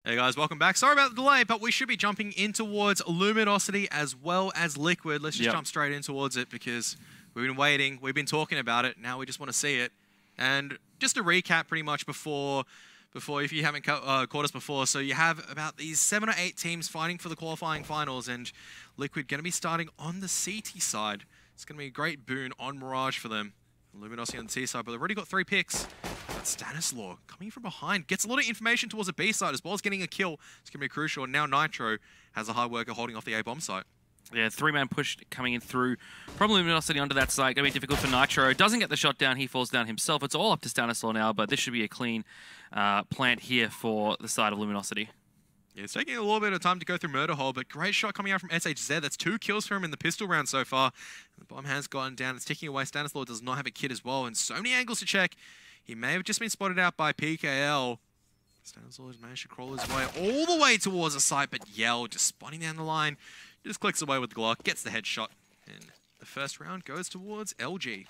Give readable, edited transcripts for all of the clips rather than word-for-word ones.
Hey guys, welcome back. Sorry about the delay, but we should be jumping in towards Luminosity as well as Liquid. Let's just jump straight in towards it because we've been waiting, we've been talking about it, now we just want to see it. And just to recap pretty much before if you haven't caught us before, so you have about these 7 or 8 teams fighting for the qualifying finals, and Liquid going to be starting on the CT side. It's going to be a great boon on Mirage for them. Luminosity on the T side, but they've already got 3 picks. But Stanislaw coming from behind gets a lot of information towards the B side as well as getting a kill. It's going to be crucial. And now Nitro has a hard worker holding off the A bomb site. Yeah, 3-man push coming in through from Luminosity onto that site. Going to be difficult for Nitro. Doesn't get the shot down. He falls down himself. It's all up to Stanislaw now, but this should be a clean plant here for the side of Luminosity. Yeah, it's taking a little bit of time to go through Murder Hole, but great shot coming out from SHZ. That's 2 kills for him in the pistol round so far. The bomb has gotten down. It's ticking away. Stanislaw does not have a kit as well, and so many angles to check. He may have just been spotted out by PKL. Stanislaw has managed to crawl his way all the way towards the site, but Yell just spotting down the line. Just clicks away with the Glock, gets the headshot, and the first round goes towards LG.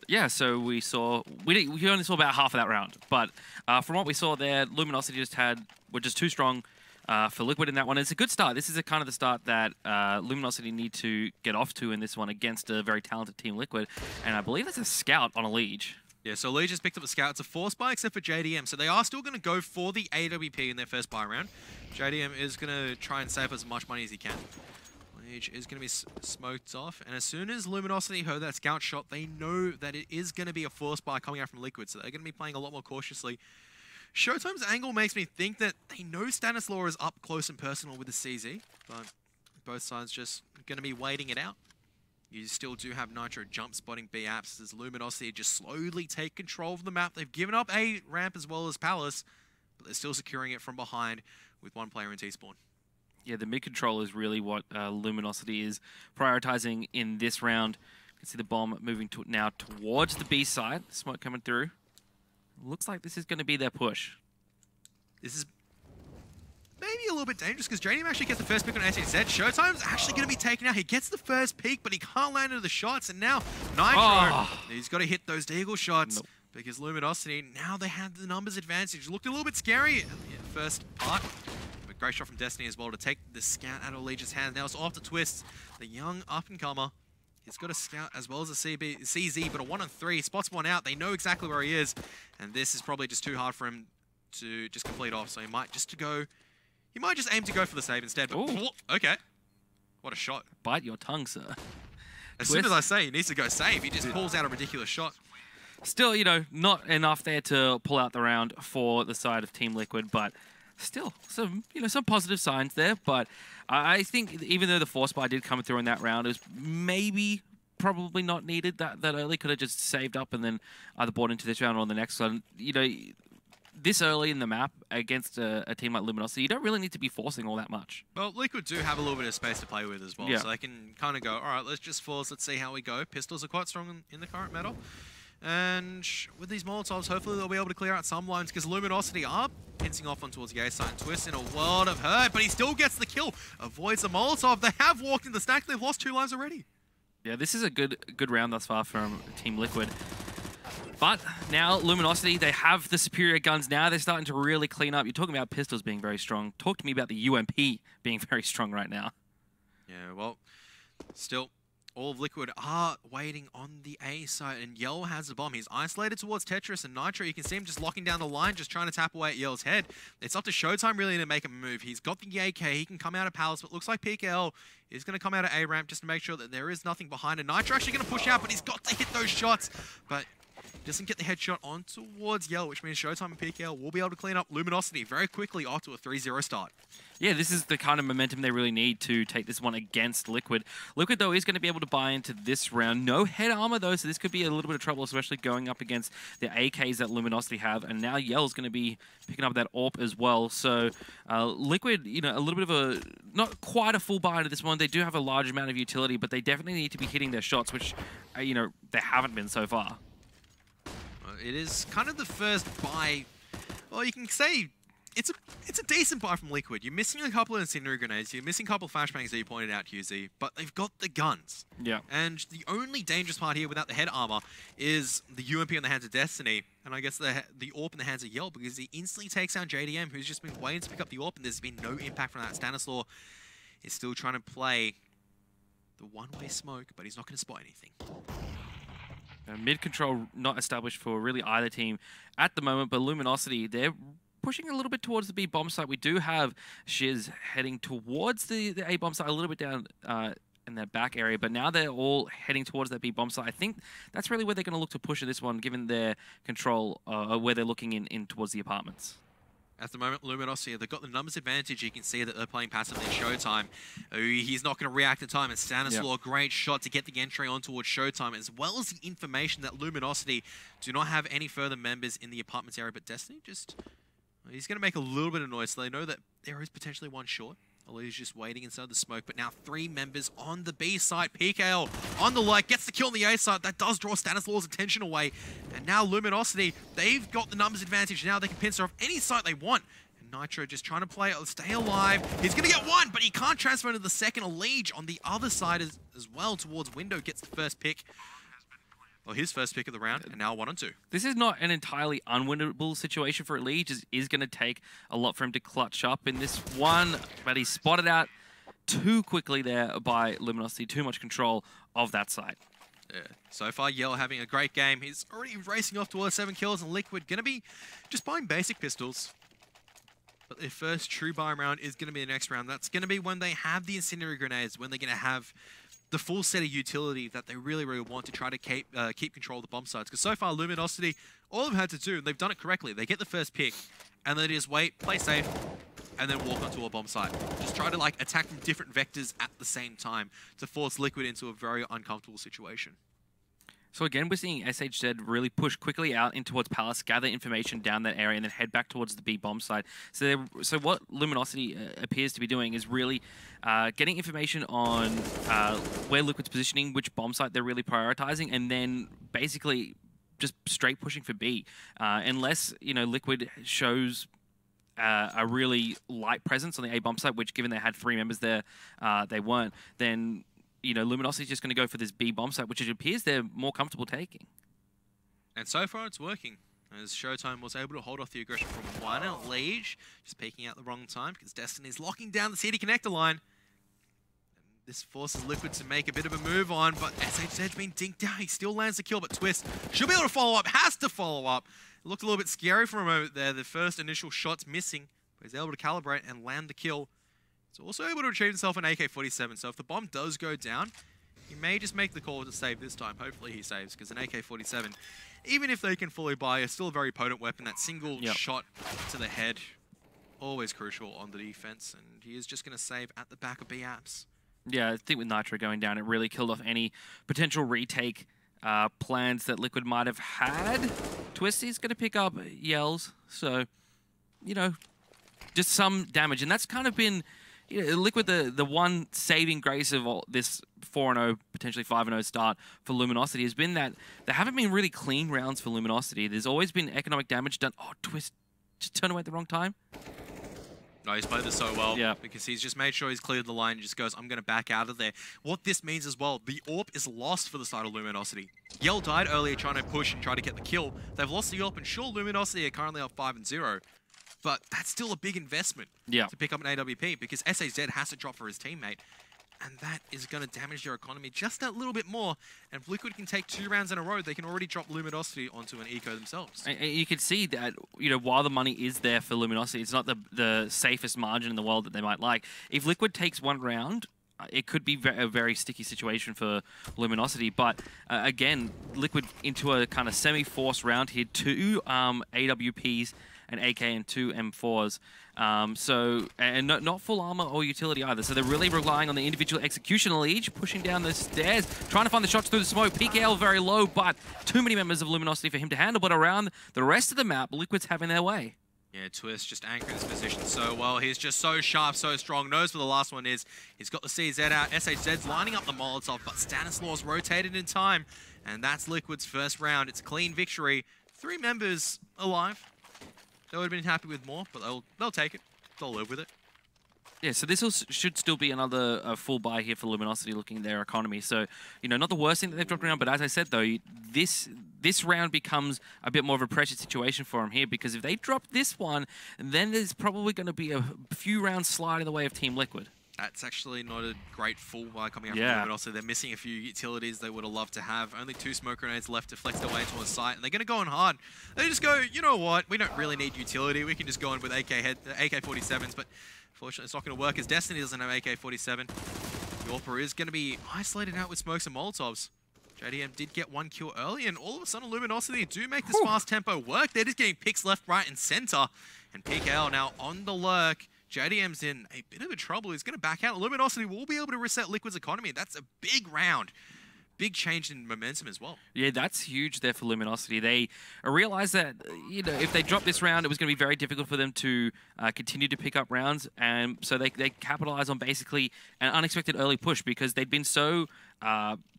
Yeah, so we only saw about half of that round, but from what we saw there, Luminosity were just too strong for Liquid in that one. It's a good start. This is a kind of the start that Luminosity need to get off to in this one against a very talented team Liquid, and I believe there's a scout on a Liege. Yeah, so Liege has picked up the scout. It's a force buy except for JDM, so they are still going to go for the AWP in their first buy round. JDM is going to try and save as much money as he can. Liege is going to be smoked off, and as soon as Luminosity heard that scout shot, they know that it is going to be a force buy coming out from Liquid, so they're going to be playing a lot more cautiously. Showtime's angle makes me think that they know Stanislaw is up close and personal with the CZ, but both sides just going to be waiting it out. You still do have Nitro jump spotting B apps as Luminosity just slowly take control of the map. They've given up A ramp as well as Palace, but they're still securing it from behind with 1 player in T-spawn. Yeah, the mid control is really what Luminosity is prioritizing in this round. You can see the bomb moving now towards the B side. Smoke coming through. Looks like this is going to be their push. This is maybe a little bit dangerous because JDM actually gets the first pick on SHZ. Showtime's actually going to be taken out. He gets the first peek, but he can't land into the shots. And now Nitro, he's got to hit those Deagle shots because Luminosity, now they have the numbers advantage. Looked a little bit scary in the first part. But great shot from Destiny as well to take the scout out of Liege's hand. Now it's off to Twist, the young up-and-comer. He's got a scout as well as a CZ, but a 1-on-3. Spots one out. They know exactly where he is. And this is probably just too hard for him to just complete off. So he might just aim to go for the save instead. But okay. What a shot. Bite your tongue, sir. As soon as I say he needs to go save, he just pulls out a ridiculous shot. Still, not enough there to pull out the round for the side of Team Liquid, but still some positive signs there. But I think even though the force buy did come through in that round, it was probably not needed that early. Could have just saved up and then either bought into this round or on the next one. This early in the map against a team like Luminosity, you don't really need to be forcing all that much. Well, Liquid do have a little bit of space to play with as well, so they can kind of go, all right, let's just force, let's see how we go. Pistols are quite strong in the current meta. And with these Molotovs, hopefully they'll be able to clear out some lines because Luminosity are pincing off on towards the A side. Twist in a world of hurt, but he still gets the kill. Avoids the Molotov. They have walked in the stack. They've lost 2 lives already. Yeah, this is a good round thus far from Team Liquid. But now Luminosity, they have the superior guns now. They're starting to really clean up. You're talking about pistols being very strong. Talk to me about the UMP being very strong right now. Yeah, well, still, all of Liquid are waiting on the A side, and Yell has the bomb. He's isolated towards Tetris and Nitro. You can see him just locking down the line, just trying to tap away at Yell's head. It's up to Showtime really to make a move. He's got the AK. He can come out of Palace, but looks like PKL is going to come out of A ramp just to make sure that there is nothing behind it. Nitro actually going to push out, but he's got to hit those shots. But doesn't get the headshot on towards Yell, which means Showtime and PKL will be able to clean up Luminosity very quickly off to a 3-0 start. Yeah, this is the kind of momentum they really need to take this one against Liquid. Liquid, though, is going to be able to buy into this round. No head armor, though, so this could be a little bit of trouble, especially going up against the AKs that Luminosity have. And now Yell's going to be picking up that AWP as well. So Liquid, a little bit of a, not quite a full buy into this one. They do have a large amount of utility, but they definitely need to be hitting their shots, which, they haven't been so far. It is kind of the first buy, well, you can say it's a decent buy from Liquid. You're missing a couple of incendiary grenades. You're missing a couple of flashbangs that you pointed out, QZ. But they've got the guns. Yeah. And the only dangerous part here without the head armor is the UMP in the hands of Destiny. And I guess the AWP in the hands of Yell, because he instantly takes down JDM, who's just been waiting to pick up the AWP, and there's been no impact from that. Stanislaw is still trying to play the one-way smoke, but he's not going to spot anything. Mid control not established for really either team at the moment, but Luminosity, they're pushing a little bit towards the B bomb site. We do have Shiz heading towards the A bomb site a little bit down in that back area, but now they're all heading towards that B bomb site. I think that's really where they're going to look to push this one, given their control, where they're looking in towards the apartments. At the moment, Luminosity, they've got the numbers advantage. You can see that they're playing passively in Showtime. He's not going to react in time. And Stanislaw, great shot to get the entry on towards Showtime, as well as the information that Luminosity do not have any further members in the apartments area. But Destiny just... he's going to make a little bit of noise, so they know that there is potentially one short. He's just waiting inside the smoke, but now 3 members on the B site. PKL on the light, gets the kill on the A site. That does draw Stanislaw's attention away. And now Luminosity, they've got the numbers advantage. Now they can pincer off any site they want. And Nitro just trying to play, stay alive. He's going to get one, but he can't transfer to the second. Liege on the other side as well towards Window, gets the first pick. Well, his first pick of the round, and now 1-2. This is not an entirely unwinnable situation for Liege. It is going to take a lot for him to clutch up in this one, but he's spotted out too quickly there by Luminosity. Too much control of that side. Yeah. So far, Yell having a great game. He's already racing off towards 7 kills, and Liquid going to be just buying basic pistols. But their first true buy round is going to be the next round. That's going to be when they have the incendiary grenades, when they're going to have the full set of utility that they really, really want to try to keep control of the bomb sites. Because so far, Luminosity, all they've had to do, and they've done it correctly, they get the first pick, and then they just wait, play safe, and then walk onto a bomb site. Just try to like attack from different vectors at the same time to force Liquid into a very uncomfortable situation. So again, we're seeing SHZ really push quickly out in towards Palace, gather information down that area, and then head back towards the B bomb site. So what Luminosity appears to be doing is really getting information on where Liquid's positioning, which bomb site they're really prioritizing, and then basically just straight pushing for B. Unless, you know, Liquid shows a really light presence on the A bomb site, which given they had 3 members there, they weren't, then... you know, Luminosity is just going to go for this B bomb site, which it appears they're more comfortable taking. And so far, it's working, as Showtime was able to hold off the aggression from one. And Liege just peeking out the wrong time because Destiny's locking down the CD connector line. And this forces Liquid to make a bit of a move on, but SHZ's been dinked out. He still lands the kill, but Twist should be able to follow up, has to follow up. It looked a little bit scary for a moment there. The first initial shot's missing, but he's able to calibrate and land the kill. He's also able to retrieve himself an AK-47, so if the bomb does go down, he may just make the call to save this time. Hopefully he saves, because an AK-47, even if they can fully buy, is still a very potent weapon. That single shot to the head, always crucial on the defense, and he is just going to save at the back of B-Apps. Yeah, I think with Nitro going down, it really killed off any potential retake plans that Liquid might have had. Twisty's going to pick up Yells, so, you know, just some damage, and that's kind of been... Liquid, the one saving grace of all this 4-0, potentially 5-0 start for Luminosity has been that there haven't been really clean rounds for Luminosity. There's always been economic damage done. Oh, Twist just turned away at the wrong time. No, he's played this so well because he's just made sure he's cleared the line and just goes, I'm going to back out of there. What this means as well, the AWP is lost for the side of Luminosity. Yell died earlier trying to push and try to get the kill. They've lost the AWP, and sure, Luminosity are currently up 5-0. But that's still a big investment to pick up an AWP because SAZ has to drop for his teammate. And that is going to damage their economy just a little bit more. And if Liquid can take 2 rounds in a row, they can already drop Luminosity onto an eco themselves. And you can see that, you know, while the money is there for Luminosity, it's not the safest margin in the world that they might like. If Liquid takes 1 round, it could be a very sticky situation for Luminosity. But again, Liquid into a kind of semi-forced round here. 2 AWPs, an AK, and 2 M4s. And not full armor or utility either. So they're really relying on the individual execution. Liege pushing down the stairs, trying to find the shots through the smoke. PKL very low, but too many members of Luminosity for him to handle. But around the rest of the map, Liquid's having their way. Yeah, Twist just anchoring his position so well. He's just so sharp, so strong. Knows where the last one is. He's got the CZ out. SHZ's lining up the Molotov, but Stanislaw's rotated in time. And that's Liquid's first round. It's a clean victory. 3 members alive. They would have been happy with more, but they'll take it. They'll live with it. Yeah, so this should still be another full buy here for Luminosity looking at their economy. So, you know, not the worst thing that they've dropped around, but as I said, though, this round becomes a bit more of a pressure situation for them here, because if they drop this one, then there's probably going to be a few rounds slide in the way of Team Liquid. That's actually not a great full buy coming out from Yeah. them, but also they're missing a few utilities they would have loved to have. Only 2 smoke grenades left to flex their way into a site, and they're going to go on hard. They just go, you know what, we don't really need utility. We can just go in with AK-47s, but unfortunately it's not going to work as Destiny doesn't have AK-47. Yorpa is going to be isolated out with smokes and molotovs. JDM did get 1 kill early, and all of a sudden Luminosity do make this fast tempo work. They're just getting picks left, right, and center. And PKL now on the lurk. JDM's in a bit of a trouble. He's going to back out. Luminosity will be able to reset Liquid's economy. That's a big round. Big change in momentum as well. Yeah, that's huge there for Luminosity. They realized that, you know, if they dropped this round, it was going to be very difficult for them to continue to pick up rounds. And so they capitalized on basically an unexpected early push, because they'd been so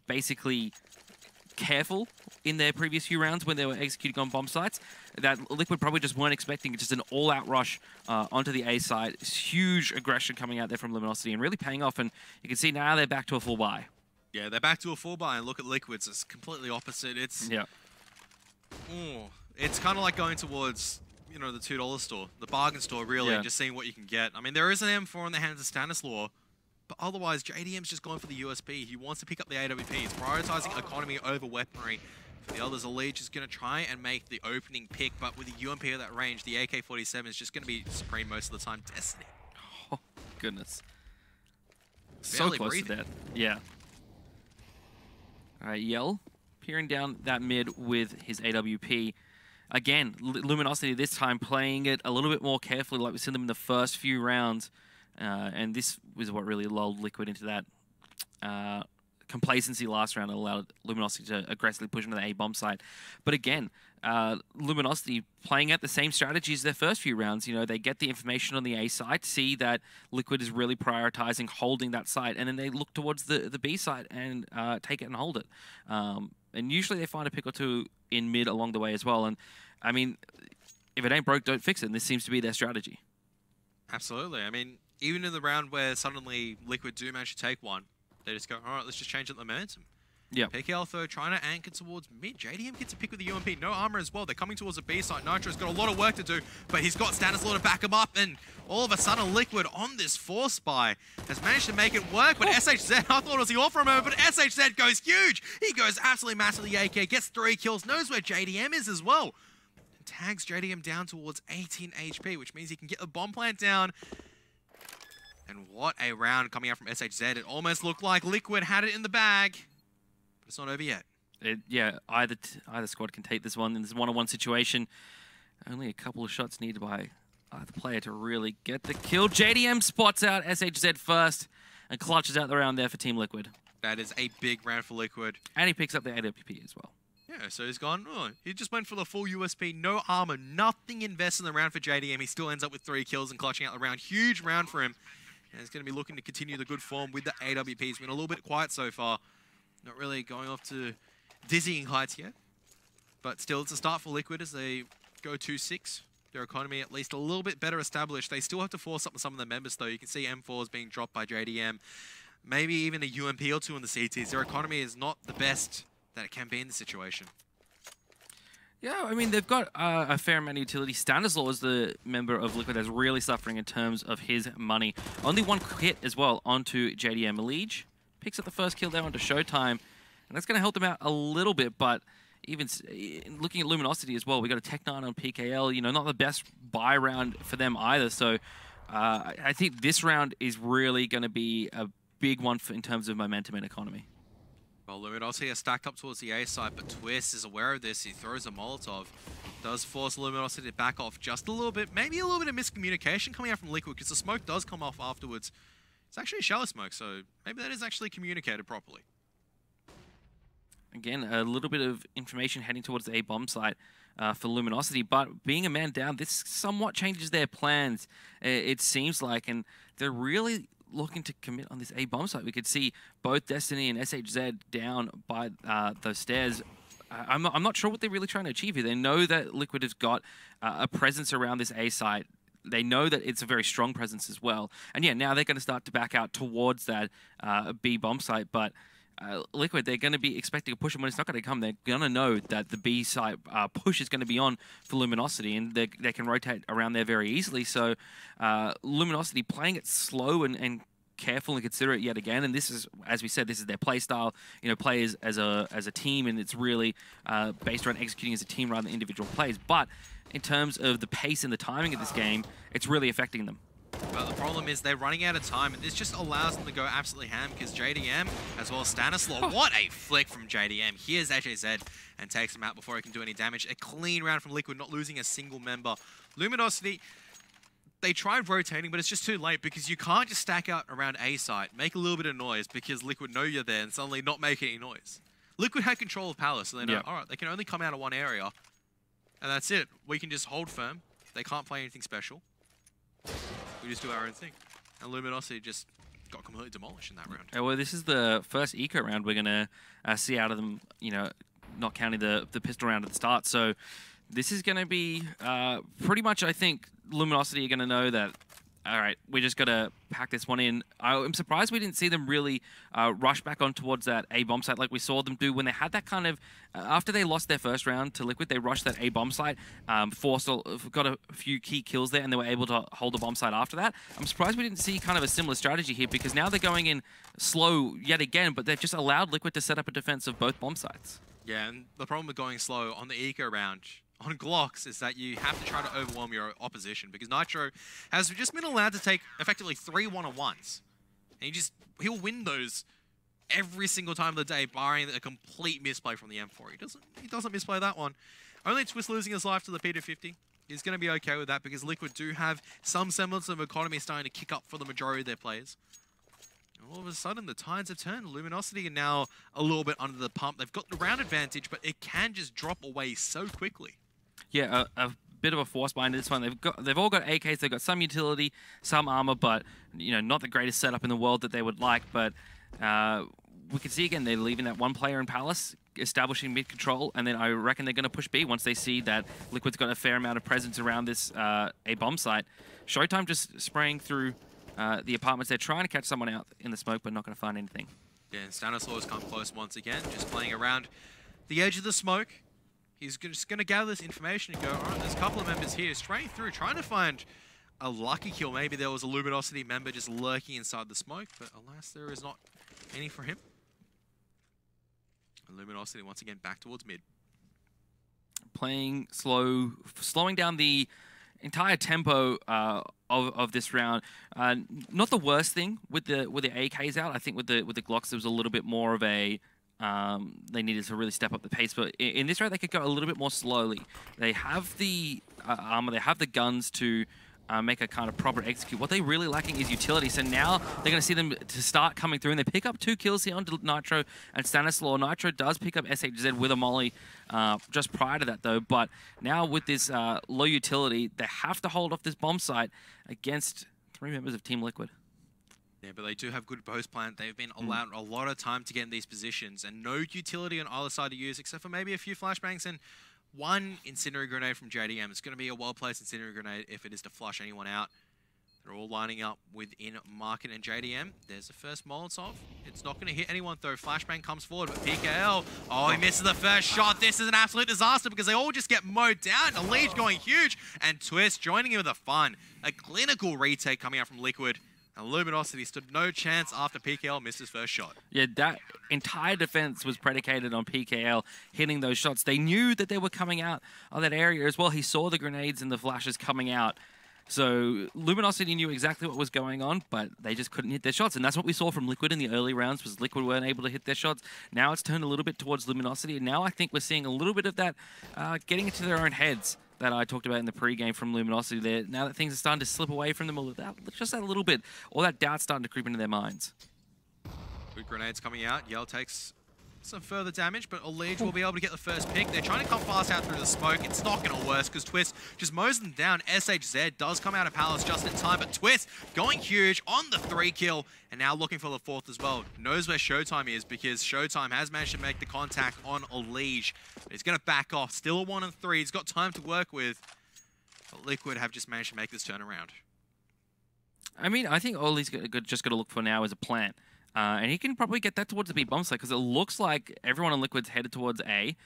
basically careful in their previous few rounds when they were executing on bomb sites that Liquid probably just weren't expecting just an all-out rush onto the A side. Huge aggression coming out there from Luminosity and really paying off, and you can see now they're back to a full buy. Yeah, they're back to a full buy, and look at Liquid's. It's completely opposite. It's it's kind of like going towards, you know, the $2 store, the bargain store, really, and just seeing what you can get. I mean, there is an M4 in the hands of Stanislaw, but otherwise, JDM's just going for the USP. He wants to pick up the AWP. He's prioritizing economy over weaponry. For the others, Elite is going to try and make the opening pick, but with the UMP at that range, the AK-47 is just going to be supreme most of the time. Destiny. Oh, goodness. Barely So close breathing. to that. Yeah. All right, Yell peering down that mid with his AWP. Again, Luminosity this time playing it a little bit more carefully like we've seen them in the first few rounds. And this was what really lulled Liquid into that complacency last round and allowed Luminosity to aggressively push into the A-bomb site. But again, Luminosity playing out the same strategy as their first few rounds. You know, they get the information on the A site, see that Liquid is really prioritizing holding that site, and then they look towards the B site and take it and hold it. And usually they find a pick or two in mid along the way as well. And I mean, if it ain't broke, don't fix it. And this seems to be their strategy. Absolutely. I mean, even in the round where suddenly Liquid do manage to take one, they just go, all right, let's just change up the momentum. Yeah. PKL though trying to anchor towards mid. JDM gets a pick with the UMP. No armor as well. They're coming towards the B site. Nitro's got a lot of work to do, but he's got Stanislaw to back him up, and all of a sudden Liquid on this force spy has managed to make it work. But SHZ, I thought it was the all for a moment, but SHZ goes huge. He goes absolutely massive with the AK, gets 3 kills, knows where JDM is as well. And tags JDM down towards 18 HP, which means he can get the bomb plant down. And what a round coming out from SHZ. It almost looked like Liquid had it in the bag. But it's not over yet. Yeah, either squad can take this one in this one-on-one situation. Only a couple of shots needed by either player to really get the kill. JDM spots out SHZ first and clutches out the round there for Team Liquid. That is a big round for Liquid. And he picks up the AWP as well. Yeah, so he's gone, he just went for the full USP, no armor, nothing invested in the round for JDM. He still ends up with 3 kills and clutching out the round. Huge round for him. And he's going to be looking to continue the good form with the AWP. He's been a little bit quiet so far. Not really going off to dizzying heights yet. But still, it's a start for Liquid as they go 2-6. Their economy at least a little bit better established. They still have to force up some of their members, though. You can see M4s being dropped by JDM. Maybe even a UMP or 2 in the CTs. Their economy is not the best that it can be in this situation. Yeah, I mean, they've got a fair amount of utility. Stanislaw is the member of Liquid that's really suffering in terms of his money. Only 1 hit as well onto JDM. Mirage picks up the first kill there onto Showtime, and that's going to help them out a little bit, but even looking at Luminosity as well, we got a Tech 9 on PKL, you know, not the best buy round for them either, so I think this round is really going to be a big one in terms of momentum and economy. Well, Luminosity are stacked up towards the A side, but Twist is aware of this. He throws a Molotov. Does force Luminosity to back off just a little bit. Maybe a little bit of miscommunication coming out from Liquid, because the smoke does come off afterwards. It's actually a shallow smoke, so maybe that is actually communicated properly. Again, a little bit of information heading towards the A-bomb site for Luminosity, but being a man down, this somewhat changes their plans, it seems like, and they're really looking to commit on this A-bomb site. We could see both Destiny and SHZ down by those stairs I'm not sure what they're really trying to achieve here. They know that Liquid has got a presence around this A site. They know that it's a very strong presence as well. And yeah, now they're going to start to back out towards that B bomb site. But Liquid, they're going to be expecting a push, and when it's not going to come, they're going to know that the B site push is going to be on for Luminosity, and they can rotate around there very easily. So Luminosity playing it slow and careful and considerate yet again, and this is, as we said, this is their play style. You know, play as a team, and it's really based around executing as a team rather than individual plays. But in terms of the pace and the timing of this game, it's really affecting them. But the problem is they're running out of time, and this just allows them to go absolutely ham because JDM, as well as Stanislaw, what a flick from JDM. Here's HAZ and takes him out before he can do any damage. A clean round from Liquid, not losing a single member. Luminosity, they tried rotating, but it's just too late because you can't just stack out around A site, make a little bit of noise because Liquid know you're there and suddenly not make any noise. Liquid had control of Palace, so they know, all right, they can only come out of one area, and that's it. We can just hold firm. They can't play anything special. We just do our own thing. And Luminosity just got completely demolished in that round. Well, this is the first eco round we're going to see out of them, you know, not counting the pistol round at the start. So this is going to be pretty much, I think, Luminosity are going to know that, all right, we just got to pack this one in. I'm surprised we didn't see them really rush back on towards that A bomb site like we saw them do when they had that kind of, after they lost their first round to Liquid, they rushed that A bomb site, got a few key kills there, and they were able to hold the bomb site after that. I'm surprised we didn't see kind of a similar strategy here because now they're going in slow yet again, but they've just allowed Liquid to set up a defense of both bomb sites. Yeah, and the problem with going slow on the eco round on Glocks is that you have to try to overwhelm your opposition because Nitro has just been allowed to take effectively 3 1-on-1s. And he'll win those every single time of the day, barring a complete misplay from the M4. He doesn't misplay that one. Only Twist losing his life to the P250. He's going to be okay with that because Liquid do have some semblance of economy starting to kick up for the majority of their players. All of a sudden, the tides have turned. Luminosity are now a little bit under the pump. They've got the round advantage, but it can just drop away so quickly. Yeah, a bit of a force behind this one. They've all got AKs. They've got some utility, some armor, but you know, not the greatest setup in the world that they would like. But we can see again they're leaving that one player in Palace, establishing mid control, and then I reckon they're going to push B once they see that Liquid's got a fair amount of presence around this A bomb site. Showtime just spraying through the apartments. They're trying to catch someone out in the smoke, but not going to find anything. Yeah, and Stanislaw has come close once again, just playing around the edge of the smoke. He's just going to gather this information and go, all right, there's a couple of members here, straying through, trying to find a lucky kill. Maybe there was a Luminosity member just lurking inside the smoke, but alas, there is not any for him. And Luminosity once again back towards mid. Playing slow, slowing down the entire tempo of this round. Not the worst thing with the AKs out. I think with the Glocks there was a little bit more of a they needed to really step up the pace, but in this round they could go a little bit more slowly. They have the armor, they have the guns to make a kind of proper execute. What they're really lacking is utility, so now they're going to see them to start coming through, and they pick up 2 kills here on Nitro and Stanislaw. Nitro does pick up SHZ with a molly just prior to that though, but now with this low utility, they have to hold off this bomb site against 3 members of Team Liquid. Yeah, but they do have good post plan. They've been allowed a lot of time to get in these positions and no utility on either side to use except for maybe a few flashbangs and 1 incendiary grenade from JDM. It's going to be a well-placed incendiary grenade if it is to flush anyone out. They're all lining up within Market and JDM. There's the first Molotov. It's not going to hit anyone though. Flashbang comes forward, but PKL, oh, he misses the first shot. This is an absolute disaster because they all just get mowed down. The lead going huge, and Twist joining in with the fun. A clinical retake coming out from Liquid. And Luminosity stood no chance after PKL missed his first shot. Yeah, that entire defense was predicated on PKL hitting those shots. They knew that they were coming out of that area as well. He saw the grenades and the flashes coming out. So Luminosity knew exactly what was going on, but they just couldn't hit their shots. And that's what we saw from Liquid in the early rounds, was Liquid weren't able to hit their shots. Now it's turned a little bit towards Luminosity. And now I think we're seeing a little bit of that getting into their own heads that I talked about in the pre-game from Luminosity there. Now that things are starting to slip away from them, just that little bit, all that doubt starting to creep into their minds. Good grenades coming out. Yell takes some further damage, but League will be able to get the first pick. They're trying to come fast out through the smoke. It's not going to work because Twist just mows them down. SHZ does come out of Palace just in time, but Twist going huge on the 3 kill and now looking for the 4th as well. Knows where Showtime is because Showtime has managed to make the contact on League. He's going to back off. Still a 1 and 3. He's got time to work with, but Liquid have just managed to make this turnaround. I mean, I think all he's just got to look for now is a plant. And he can probably get that towards the B bomb site because it looks like everyone on Liquid's headed towards A.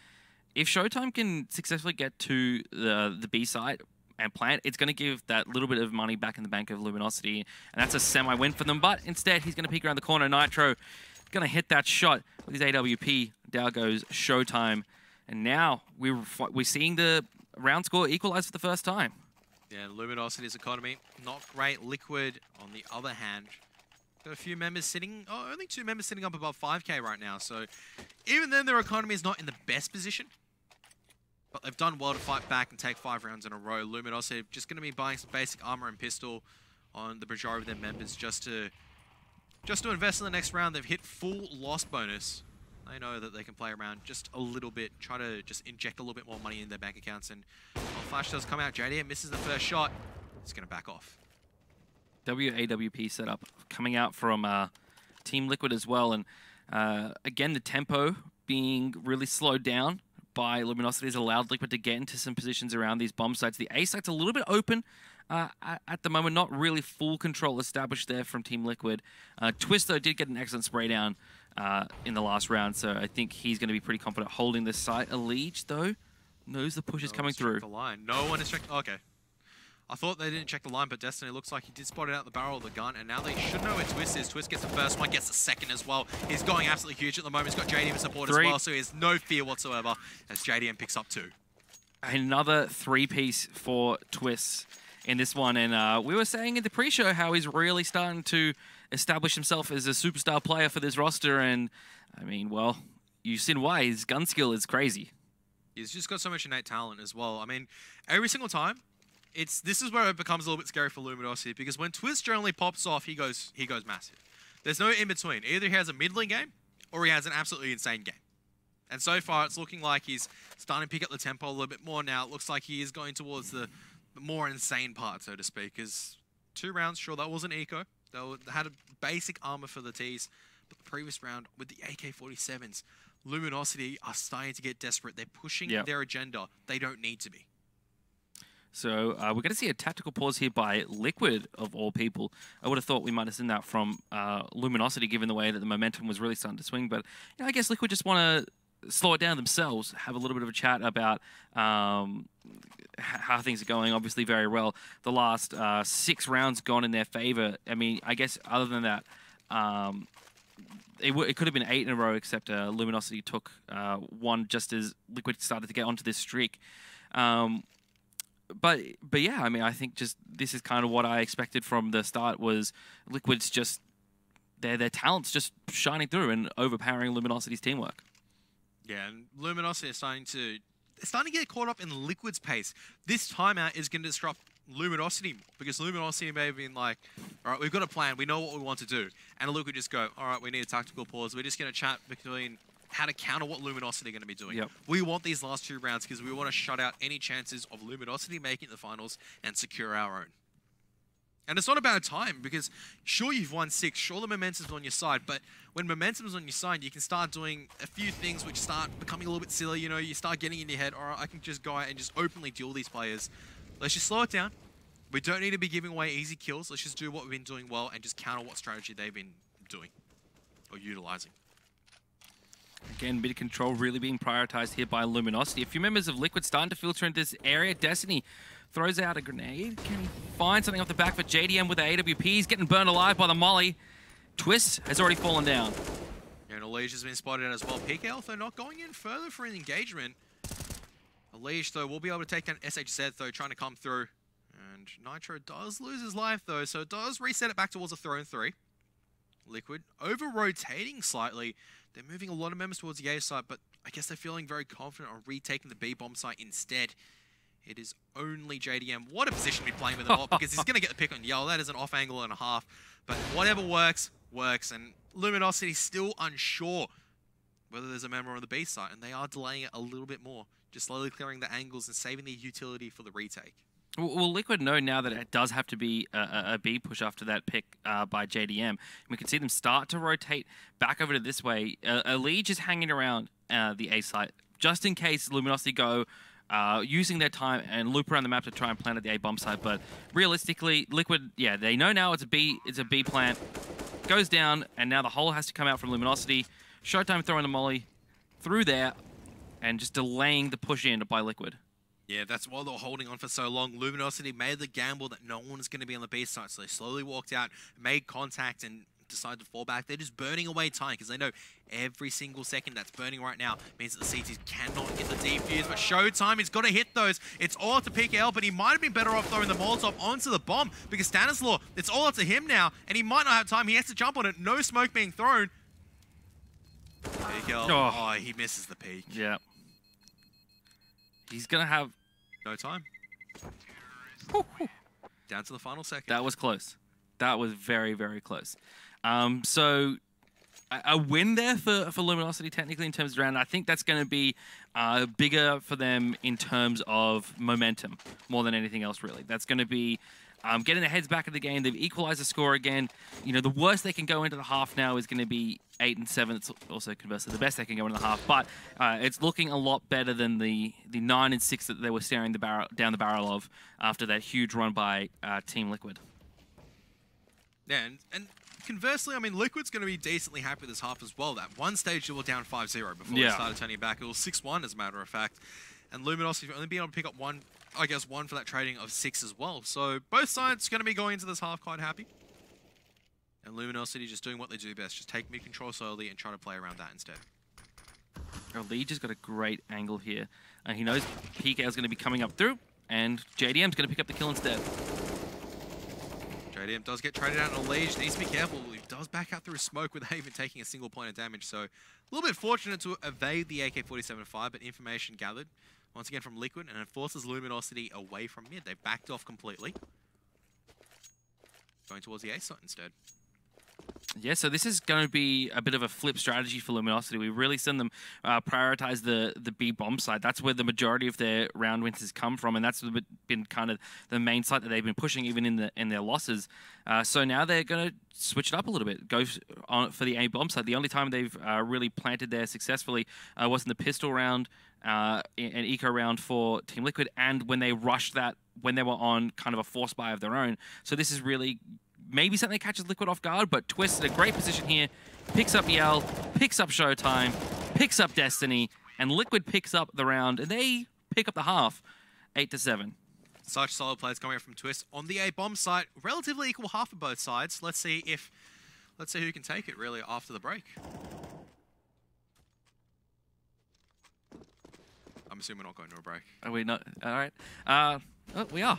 If Showtime can successfully get to the B site and plant, it's going to give that little bit of money back in the bank of Luminosity. And that's a semi-win for them. But instead, he's going to peek around the corner. Nitro going to hit that shot with his AWP. Down goes Showtime. And now we're seeing the round score equalize for the first time. Yeah, Luminosity's economy, not great. Liquid, on the other hand, got a few members sitting, only 2 members sitting up above 5k right now. So even then, their economy is not in the best position. But they've done well to fight back and take 5 rounds in a row. Luminosity just going to be buying some basic armor and pistol on the majority of their members just to invest in the next round. They've hit full loss bonus. They know that they can play around just a little bit, try to just inject a little bit more money in their bank accounts. And Flash does come out. JDM misses the first shot. It's going to back off. WAWP setup coming out from Team Liquid as well. And again, the tempo being really slowed down by Luminosity has allowed Liquid to get into some positions around these bomb sites. The A site's a little bit open at the moment, not really full control established there from Team Liquid. Twist, though, did get an excellent spray down in the last round, so I think he's going to be pretty confident holding this site. League, though, knows the push is coming through. The line. No one is checked. Okay. I thought they didn't check the line, but Destiny looks like he did spot it out the barrel of the gun, and now they should know where Twist is. Twist gets the first one, gets the second as well. He's going absolutely huge at the moment. He's got JDM support as well, so he has no fear whatsoever as JDM picks up 2. Another 3-piece for Twist in this one, and we were saying in the pre-show how he's really starting to establish himself as a superstar player for this roster, and I mean, well, you've seen why. His gun skill is crazy. He's just got so much innate talent as well. I mean, every single time, this is where it becomes a little bit scary for Luminosity, because when Twist generally pops off, he goes massive. There's no in between. Either he has a middling game or he has an absolutely insane game. And so far, it's looking like he's starting to pick up the tempo a little bit more now. It looks like he is going towards the more insane part, so to speak. Because 2 rounds, sure, that wasn't eco. They had a basic armor for the Ts, but the previous round with the AK-47s, Luminosity are starting to get desperate. They're pushing their agenda. They don't need to be. So we're going to see a tactical pause here by Liquid, of all people. I would have thought we might have seen that from Luminosity, given the way that the momentum was really starting to swing. But you know, I guess Liquid just want to slow it down themselves, have a little bit of a chat about how things are going. Obviously very well. The last 6 rounds gone in their favor. I mean, I guess other than that, it could have been 8 in a row, except Luminosity took 1 just as Liquid started to get onto this streak. But yeah, I mean, I think just this is kind of what I expected from the start, was Liquid's just their talents just shining through and overpowering Luminosity's teamwork. Yeah, and Luminosity is starting to get caught up in Liquid's pace. This timeout is going to disrupt Luminosity more, because Luminosity may have been like, all right, we've got a plan, we know what we want to do, and Liquid just go, all right, we need a tactical pause. We're just going to chat between how to counter what Luminosity are going to be doing. Yep. We want these last 2 rounds because we want to shut out any chances of Luminosity making the finals and secure our own. And it's not about time, because sure, you've won 6, sure the momentum's on your side, but when momentum's on your side, you can start doing a few things which start becoming a little bit silly. You know, you start getting in your head, all right, I can just go out and just openly duel these players. Let's just slow it down. We don't need to be giving away easy kills. Let's just do what we've been doing well and just counter what strategy they've been doing or utilizing. Again, mid control really being prioritized here by Luminosity. A few members of Liquid starting to filter into this area. Destiny throws out a grenade. Can he find something off the back for JDM with the AWP? He's getting burned alive by the molly. Twist has already fallen down. Yeah, and Elige has been spotted as well. PK Alpha not going in further for an engagement. Elige, though, will be able to take down SHZ, though, trying to come through. And Nitro does lose his life, though, so it does reset it back towards a throw in 3. Liquid over-rotating slightly. They're moving a lot of members towards the A site, but I guess they're feeling very confident on retaking the B bomb site instead. It is only JDM. What a position to be playing with them all, because he's going to get the pick on Yell. That is an off angle and a half. But whatever works, works. And Luminosity still unsure whether there's a member on the B site, and they are delaying it a little bit more, just slowly clearing the angles and saving the utility for the retake. Well, Liquid know now that it does have to be a B push after that pick by JDM. We can see them start to rotate back over to this way. Liege is hanging around the A site, just in case Luminosity go using their time and loop around the map to try and plant at the A bomb site. But realistically, Liquid, yeah, they know now it's a B plant. Goes down, and now the hole has to come out from Luminosity. Showtime throwing the molly through there and just delaying the push in by Liquid. Yeah, that's why they were holding on for so long. Luminosity made the gamble that no one was going to be on the B site, so they slowly walked out, made contact, and decided to fall back. They're just burning away time because they know every single second that's burning right now means that the CTs cannot get the defuse. But Showtime, he's got to hit those. It's all up to PKL, but he might have been better off throwing the Molotov onto the bomb because Stanislaw, it's all up to him now, and he might not have time. He has to jump on it. No smoke being thrown. PKL, oh, he misses the peak. Yeah. He's going to have... No time. Down to the final second. That was close. That was very, very close. So a win there for Luminosity technically in terms of round. I think that's going to be bigger for them in terms of momentum more than anything else, really. That's going to be getting their heads back in the game. They've equalized the score again. You know, the worst they can go into the half now is going to be 8 and 7. It's also conversely the best they can go into the half, but it's looking a lot better than the 9 and 6 that they were staring down the barrel of after that huge run by Team Liquid. Yeah, and conversely, I mean, Liquid's going to be decently happy with this half as well. That one stage they were down 5-0 before they started turning back. It was 6-1 as a matter of fact, and Luminosity only being able to pick up one for that trading of 6 as well. So both sides going to be going into this half quite happy. And Luminosity just doing what they do best, just take mid-control slowly and try to play around that instead. Liege has got a great angle here. He knows PK is going to be coming up through, and JDM's going to pick up the kill instead. JDM does get traded out on Liege. Needs to be careful. He does back out through smoke without even taking a single point of damage. So a little bit fortunate to evade the AK-47-5, but information gathered once again from Liquid, and it forces Luminosity away from mid. They backed off completely. Going towards the A site instead. Yeah, so this is going to be a bit of a flip strategy for Luminosity. We really send them prioritize the B bomb side. That's where the majority of their round wins has come from, and that's been kind of the main site that they've been pushing even in their losses. So now they're going to switch it up a little bit, go on for the A bomb side. The only time they've really planted there successfully was in the pistol round, an eco round for Team Liquid, and when they rushed that when they were on kind of a force buy of their own. So this is really maybe something that catches Liquid off guard, but Twist in a great position here, picks up Yell, picks up Showtime, picks up Destiny, and Liquid picks up the round, and they pick up the half, 8-7. Such solid plays coming out from Twist on the A bomb site. Relatively equal half of both sides. Let's see who can take it really after the break. I'm assuming we're not going to a break. Are we not? All right. Oh, we are.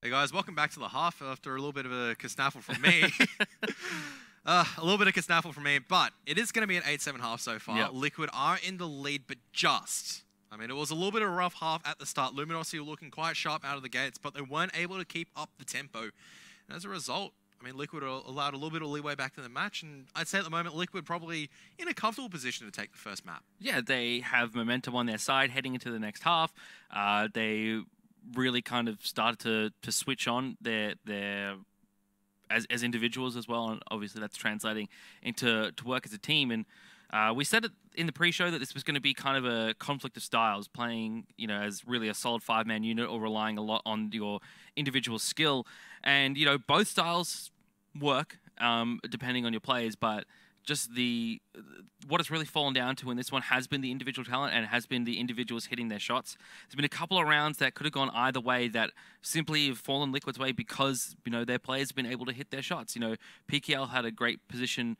Hey guys, welcome back to the half after a little bit of a snaffle from me. A little bit of snaffle from me, but it is going to be an 8-7 half so far. Yep. Liquid are in the lead, but just. I mean, it was a little bit of a rough half at the start. Luminosity were looking quite sharp out of the gates, but they weren't able to keep up the tempo. And as a result, I mean, Liquid allowed a little bit of leeway back to the match, and I'd say at the moment, Liquid probably in a comfortable position to take the first map. Yeah, they have momentum on their side heading into the next half. They really kind of started to switch on their as individuals as well, and obviously that's translating into work as a team. And we said it in the pre-show that this was going to be kind of a conflict of styles, playing, you know, as really a solid 5-man unit or relying a lot on your individual skill. And, you know, both styles work depending on your players, but just what it's really fallen down to in this one has been the individual talent and has been the individuals hitting their shots. There's been a couple of rounds that could have gone either way that simply have fallen Liquid's way because, you know, their players have been able to hit their shots. You know, PKL had a great position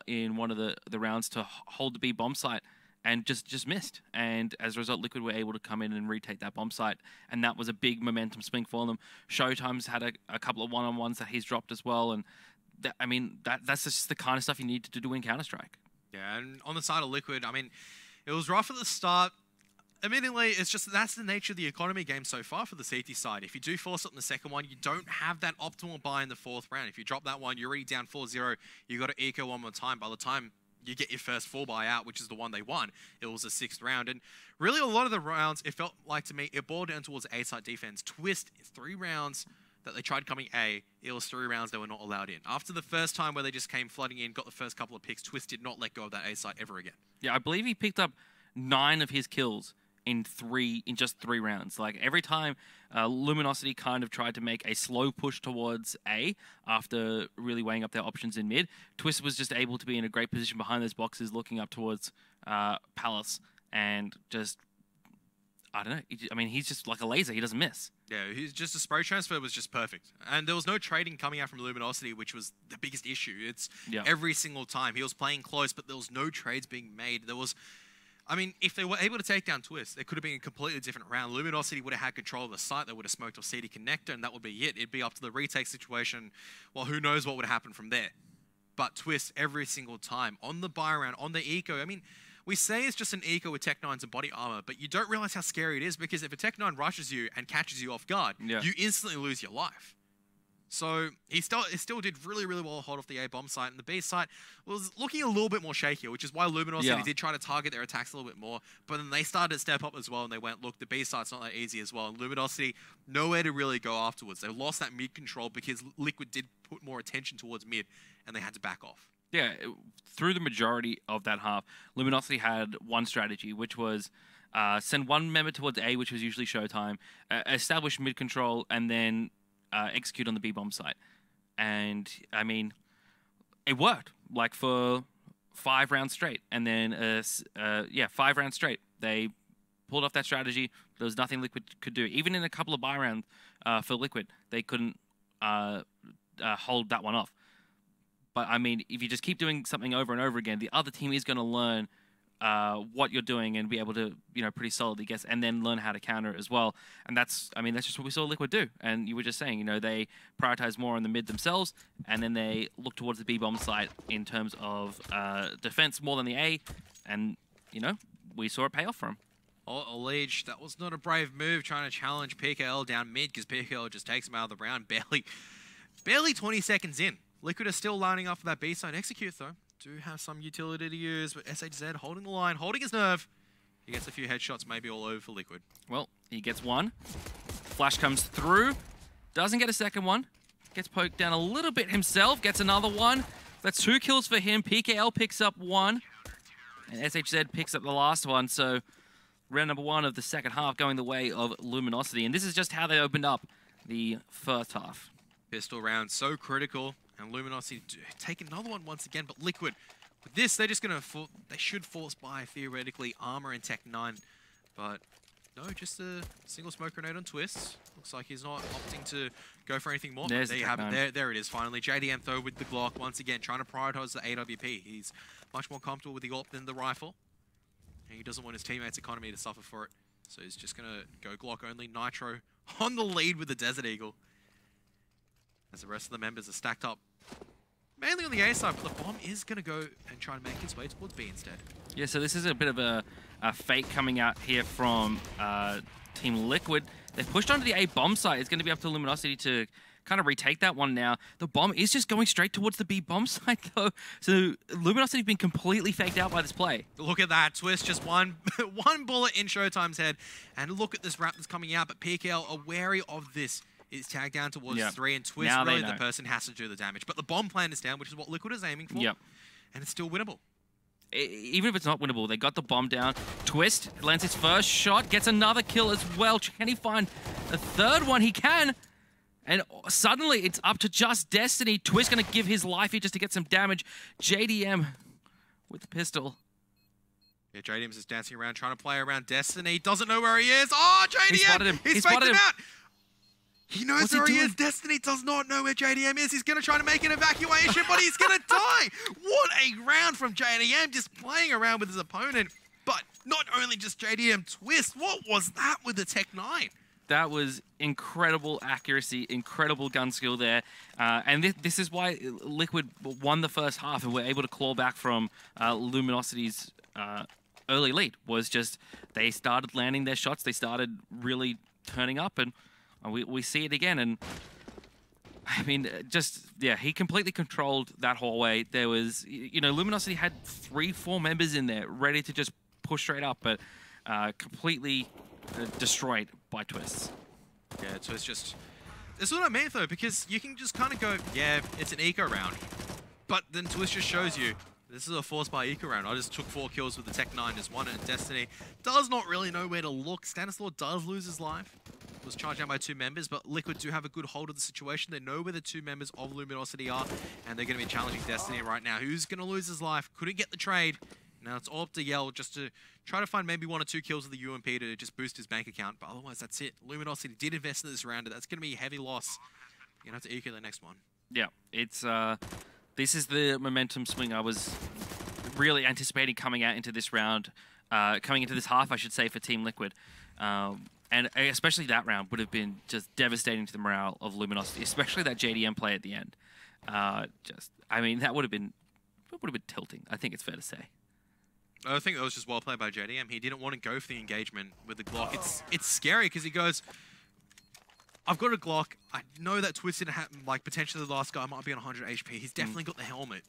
in one of the rounds to hold the B bomb site and just missed. And as a result, Liquid were able to come in and retake that bomb site, and that was a big momentum swing for them. Showtime's had a couple of one-on-ones that he's dropped as well, and I mean, that's just the kind of stuff you need to do in Counter-Strike. Yeah, and on the side of Liquid, I mean, it was rough at the start. Admittedly, it's just that's the nature of the economy game so far for the CT side. If you do force up in the second one, you don't have that optimal buy in the fourth round. If you drop that one, you're already down 4-0. You got to eco one more time. By the time you get your first full buy out, which is the one they won, it was the 6th round. And really, a lot of the rounds, it felt like to me, it boiled down towards A-side defense. Twist, 3 rounds that they tried coming A, it was 3 rounds they were not allowed in. After the first time where they just came flooding in, got the first couple of picks, Twist did not let go of that A site ever again. Yeah, I believe he picked up 9 of his kills in just 3 rounds. Like every time Luminosity kind of tried to make a slow push towards A after really weighing up their options in mid, Twist was just able to be in a great position behind those boxes looking up towards Palace and just, I don't know. I mean, he's just like a laser. He doesn't miss. Yeah, he's just a spray transfer was just perfect. And there was no trading coming out from Luminosity, which was the biggest issue. It's every single time. He was playing close, but there was no trades being made. There was, I mean, if they were able to take down Twist, it could have been a completely different round. Luminosity would have had control of the site. They would have smoked off CD Connector, and that would be it. It'd be up to the retake situation. Well, who knows what would happen from there. But Twist every single time. On the buy round, on the eco, I mean, we say it's just an eco with Tech 9s and body armor, but you don't realize how scary it is because if a Tech 9 rushes you and catches you off guard, you instantly lose your life. So he still did really, really well hold off the A bomb site, and the B site was looking a little bit more shakier, which is why Luminosity did try to target their attacks a little bit more, but then they started to step up as well, and they went, look, the B site's not that easy as well, and Luminosity, nowhere to really go afterwards. They lost that mid control because Liquid did put more attention towards mid, and they had to back off. Yeah, through the majority of that half, Luminosity had one strategy, which was send one member towards A, which was usually Showtime, establish mid-control, and then execute on the B-bomb site. And, I mean, it worked, like, for 5 rounds straight. And then, 5 rounds straight. They pulled off that strategy. There was nothing Liquid could do. Even in a couple of buy rounds for Liquid, they couldn't hold that one off. But, I mean, if you just keep doing something over and over again, the other team is going to learn what you're doing and be able to, you know, pretty solidly guess and then learn how to counter it as well. And that's, I mean, that's just what we saw Liquid do. And you were just saying, you know, they prioritize more on the mid themselves, and then they look towards the B-bomb site in terms of defense more than the A. And, you know, we saw it pay off for them. Oh, Leech, that was not a brave move trying to challenge PKL down mid because PKL just takes him out of the round barely 20 seconds in. Liquid are still lining up for that B side. Execute, though. Do have some utility to use, but SHZ holding the line, holding his nerve. He gets a few headshots, maybe all over for Liquid. Well, he gets one. Flash comes through. Doesn't get a second one. Gets poked down a little bit himself. Gets another one. That's 2 kills for him. PKL picks up 1. And SHZ picks up the last one. So round number 1 of the second half going the way of Luminosity. And this is just how they opened up the first half. Pistol round so critical. And Luminosity take another one once again, but Liquid, with this, they're just going to, they should force buy, theoretically, Armor and Tech 9. But no, just a single smoke grenade on Twist. Looks like he's not opting to go for anything more. There you have it. There it is, finally. JDM, though, with the Glock, once again, trying to prioritize the AWP. He's much more comfortable with the AWP than the rifle. And he doesn't want his teammates' economy to suffer for it. So he's just going to go Glock only. Nitro on the lead with the Desert Eagle. As the rest of the members are stacked up mainly on the A side, but the bomb is going to go and try and make its way towards B instead. Yeah, so this is a bit of a fake coming out here from Team Liquid. They've pushed onto the A bomb site. It's going to be up to Luminosity to kind of retake that one now. The bomb is just going straight towards the B bomb site, though. So Luminosity have been completely faked out by this play. Look at that. Twist just one bullet in Showtime's head. And look at this wrap that's coming out. But PKL are wary of this. It's tagged down towards 3, and Twist now really the person has to do the damage. But the bomb plan is down, which is what Liquid is aiming for. Yep. And it's still winnable. Even if it's not winnable, they got the bomb down. Twist lands his first shot, gets another kill as well. Can he find a third one? He can. And suddenly it's up to just Destiny. Twist gonna give his life here just to get some damage. JDM with the pistol. Yeah, JDM's just dancing around, trying to play around Destiny. Doesn't know where he is. Oh, JDM! He spotted him. He's faked him out. He knows where he is. Destiny does not know where JDM is. He's going to try to make an evacuation, but he's going to die. What a round from JDM, just playing around with his opponent. But not only just JDM, Twist. What was that with the Tech 9? That was incredible accuracy, incredible gun skill there. And this is why Liquid won the first half and were able to claw back from Luminosity's early lead. Was just they started landing their shots. They started really turning up, and we see it again. And I mean, he completely controlled that hallway. There was, Luminosity had 3-4 members in there ready to just push straight up, but completely destroyed by Twists. Yeah, Twist just... This is what I mean, though, because you can just kind of go, yeah, it's an eco round. But then Twist just shows you, this is a force by eco round. I just took 4 kills with the Tech 9, just won it, and Destiny does not really know where to look. Stanislaw does lose his life. Was charged down by 2 members, but Liquid do have a good hold of the situation. They know where the 2 members of Luminosity are, and they're going to be challenging Destiny right now. Who's going to lose his life? Couldn't get the trade. Now it's all up to Yell just to try to find maybe 1 or 2 kills with the UMP to just boost his bank account, but otherwise that's it. Luminosity did invest in this round, and that's going to be a heavy loss. You're going to have to eco the next one. Yeah, it's this is the momentum swing I was really anticipating coming out into this round, coming into this half, I should say, for Team Liquid. And especially that round would have been just devastating to the morale of Luminosity, especially that JDM play at the end. I mean, that would have been tilting, I think it's fair to say. I think that was just well played by JDM. He didn't want to go for the engagement with the Glock. It's scary because he goes, I've got a Glock. I know that Twist didn't have, like, potentially the last guy might be on 100 HP. He's definitely got the helmet.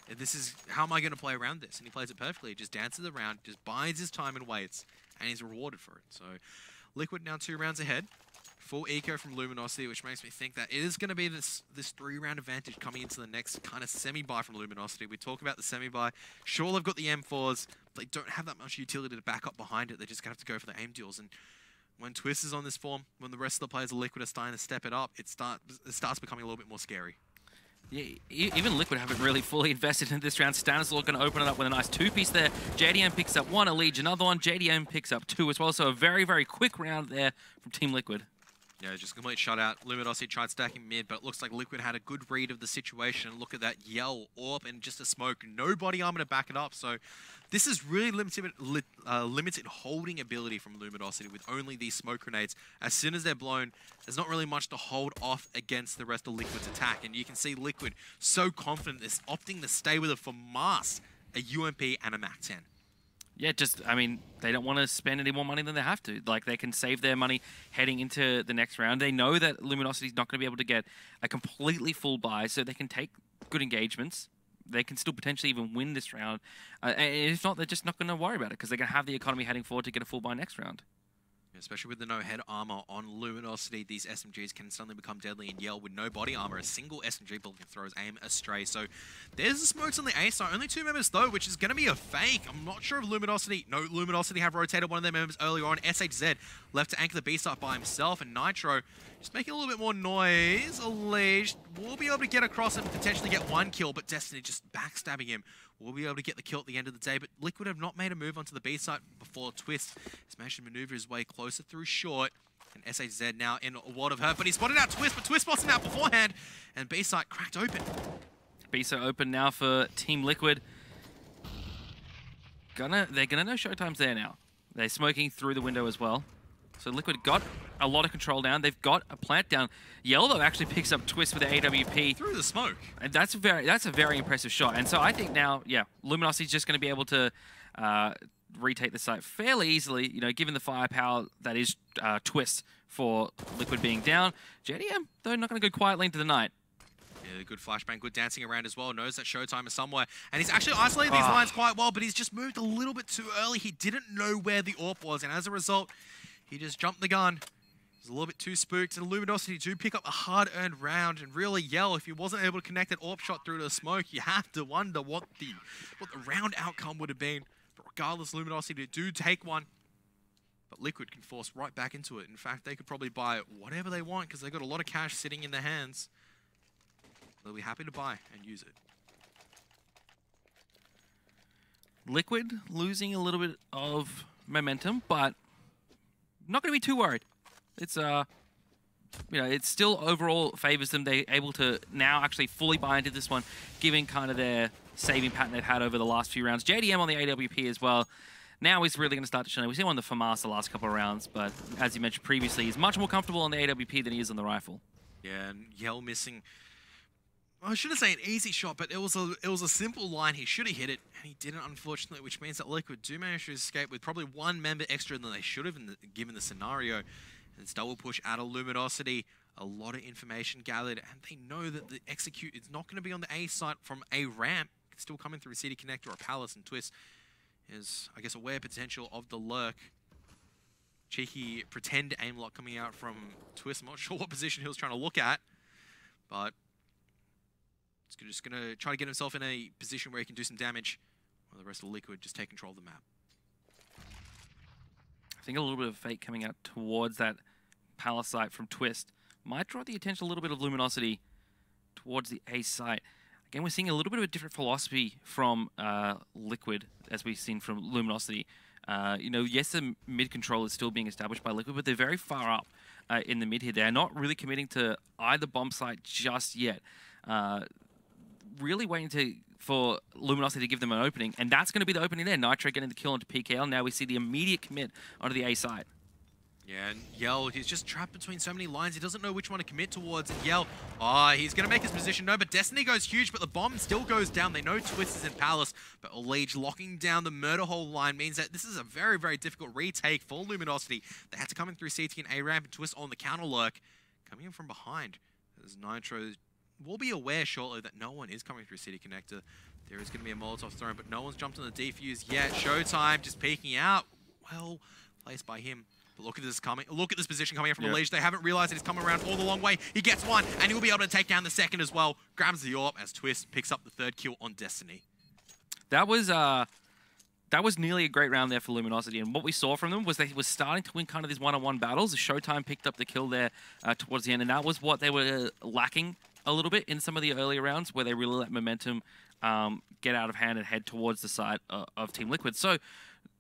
And this is, how am I going to play around this? And he plays it perfectly. He just dances around, just bides his time and waits, and he's rewarded for it. So Liquid now 2 rounds ahead. Full eco from Luminosity, which makes me think that it is going to be this 3-round advantage coming into the next kind of semi-buy from Luminosity. We talk about the semi-buy. Sure, they've got the M4s, but they don't have that much utility to back up behind it. They're just going to have to go for the aim deals. And when Twist is on this form, when the rest of the players of Liquid are starting to step it up, it starts becoming a little bit more scary. Yeah, even Liquid haven't really fully invested in this round. Stanislaw going to open it up with a nice 2-piece there. JDM picks up 1, Elige another one. JDM picks up 2 as well. So a very, very quick round there from Team Liquid. Yeah, just complete shutout. Luminosity tried stacking mid, but it looks like Liquid had a good read of the situation. Look at that Yell, AWP, and just a smoke. No body armor to back it up. So this is really limited holding ability from Luminosity with only these smoke grenades. As soon as they're blown, there's not really much to hold off against the rest of Liquid's attack. And you can see Liquid so confident they're opting to stay with it for mass, a UMP and a MAC-10. Yeah, I mean, they don't want to spend any more money than they have to. Like, they can save their money heading into the next round. They know that Luminosity's not going to be able to get a completely full buy, so they can take good engagements. They can still potentially even win this round. And if not, they're just not going to worry about it because they're going to have the economy heading forward to get a full buy next round. Especially with the no head armor on Luminosity, these SMGs can suddenly become deadly and Yell with no body armor. A single SMG bullet can throw his aim astray. So there's the smokes on the A side. Only 2 members though, which is going to be a fake. I'm not sure if Luminosity... No, Luminosity have rotated one of their members earlier on. SHZ left to anchor the B side by himself, and Nitro just making a little bit more noise. Elige will be able to get across and potentially get 1 kill, but Destiny just backstabbing him. We'll be able to get the kill at the end of the day, but Liquid have not made a move onto the B site before Twist has managed to maneuver his way closer through short. And SHZ now in a lot of hurt, but he spotted out Twist, but Twist spots him out beforehand, and B site cracked open. B site open now for Team Liquid. They're gonna know Showtime's there now. They're smoking through the window as well. So Liquid got a lot of control down. They've got a plant down. Yellow, though, actually picks up Twist with the AWP. Through the smoke. And that's a very impressive shot. And so I think now, yeah, Luminosity's just going to be able to retake the site fairly easily, you know, given the firepower that is Twist for Liquid being down. JDM, though, not going to go quietly into the night. Yeah, good flashbang, good dancing around as well. Knows that Showtime is somewhere. And he's actually isolated these lines quite well, but he's just moved a little bit too early. He didn't know where the AWP was, and as a result, he just jumped the gun. He's a little bit too spooked, and Luminosity do pick up a hard-earned round and really Yell. If he wasn't able to connect that AWP shot through the smoke, you have to wonder what the round outcome would have been. But regardless, Luminosity do take one. But Liquid can force right back into it. In fact, they could probably buy whatever they want because they've got a lot of cash sitting in their hands. They'll be happy to buy and use it. Liquid losing a little bit of momentum, but not going to be too worried. It's you know, it still overall favors them. They're able to now actually fully buy into this one, given kind of their saving pattern they've had over the last few rounds. JDM on the AWP as well. Now he's really going to start to shine. We've seen him on the FAMAS the last couple of rounds, but as you mentioned previously, he's much more comfortable on the AWP than he is on the rifle. Yeah, and Yell missing. I shouldn't say an easy shot, but it was a simple line. He should have hit it, and he didn't, unfortunately, which means that Liquid do manage to escape with probably one member extra than they should have given the scenario. And it's double push out of Luminosity. A lot of information gathered, and they know that the execute is not going to be on the A site from a ramp. It's still coming through a city connector or a palace, and Twist is, I guess, aware potential of the lurk. Cheeky pretend aim lock coming out from Twist. I'm not sure what position he was trying to look at, but he's just going to try to get himself in a position where he can do some damage while the rest of Liquid just take control of the map. I think a little bit of fake coming out towards that palace site from Twist might draw the attention a little bit of Luminosity towards the A site. Again, we're seeing a little bit of a different philosophy from Liquid as we've seen from Luminosity. You know, yes, the mid control is still being established by Liquid, but they're very far up in the mid here. They're not really committing to either bomb site just yet. Really waiting for Luminosity to give them an opening, and that's going to be the opening there. Nitro getting the kill onto PKL. Now we see the immediate commit onto the A side. Yeah, and Yell, he's just trapped between so many lines. He doesn't know which one to commit towards. And Yell, he's going to make his position. No, but Destiny goes huge, but the bomb still goes down. They know Twist is in Palace, but Olige locking down the murder hole line means that this is a very, very difficult retake for Luminosity. They had to come in through CT and A-ramp, and Twist on the counter lurk. Coming in from behind, as Nitro will be aware shortly that no one is coming through City Connector. There is going to be a Molotov thrown, but no one's jumped on the defuse yet. Showtime just peeking out. Well placed by him. But look at this coming. Look at this position coming in from Elige. They haven't realized that he's coming around all the long way. He gets one, and he'll be able to take down the second as well. Grabs the AWP as Twist picks up the third kill on Destiny. That was nearly a great round there for Luminosity, and what we saw from them was they were starting to win kind of these one-on-one battles. Showtime picked up the kill there towards the end, and that was what they were lacking a little bit in some of the earlier rounds, where they really let momentum get out of hand and head towards the side of Team Liquid. So